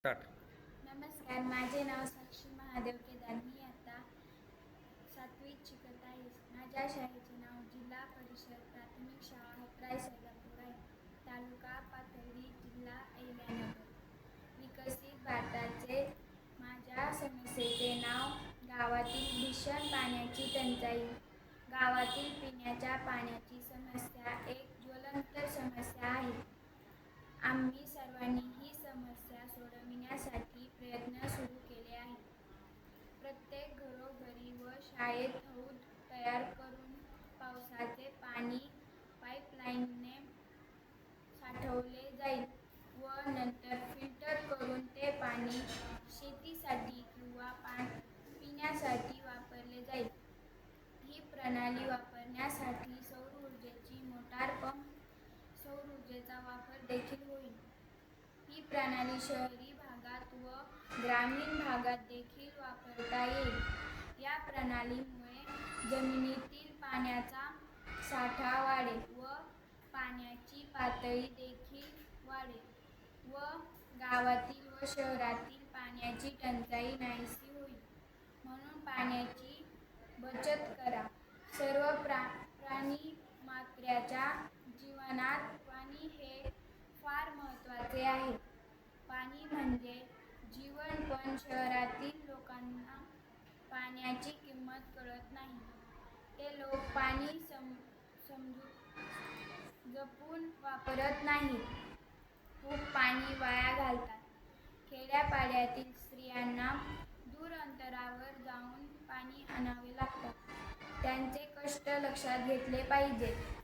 Start. नमस्कार, माझे नाव साक्षी महादेव केदार. मी आता 7वीत शिकत आहे. माझ्या शाळेचे नाव जिल्हा परिषद प्राथमिक शाळा हप्राय सैदापूर आहे. तालुका पाथर्डी, जिल्हा अहिल्यानगर. विकसित भारताचे माझ्या समस्येचे नाव गावातील भीषण पाण्याची टंचाई. गावातील पिण्याच्या पाण्याची समस्या एक ज्वलंत समस्या आहे. आम्ही सर्वांनी ही समस्या सोडविण्यासाठी प्रयत्न सुरू केले आहेत. प्रत्येक घरोघरी व शाळेत हौद तयार करून पावसाचे पाणी पाईपलाईनने साठवले जाईल व नंतर फिल्टर करून ते पाणी शेतीसाठी किंवा पिण्यासाठी वापरले जाईल. ही प्रणाली वापरण्यासाठी सौर ऊर्जेची मोटार पंप, सौर ऊर्जेचा वापर देखील होईल. ही प्रणाली शहरी भागात व ग्रामीण भागात देखील वापरता येईल. या प्रणालीमुळे जमिनीतील पाण्याचा साठा वाढेल व पाण्याची पातळी देखील वाढेल व गावातील व शहरातील पाण्याची टंचाई नाहीशी होईल. म्हणून पाण्याची बचत करा. सर्व प्राणी मात्राच्या जीवनात पाणी हे फार महत्त्वाचे आहे. पाणी म्हणजे जीवन, पण शहरातील लोकांना पाण्याची किंमत कळत नाही. ते लोक पाणी जपून वापरत नाहीत. खूप पाणी वाया घालतात. खेड्यापाड्यातील स्त्रियांना दूर अंतरावर जाऊन पाणी आणावे लागतात. त्यांचे कष्ट लक्षात घेतले पाहिजेत.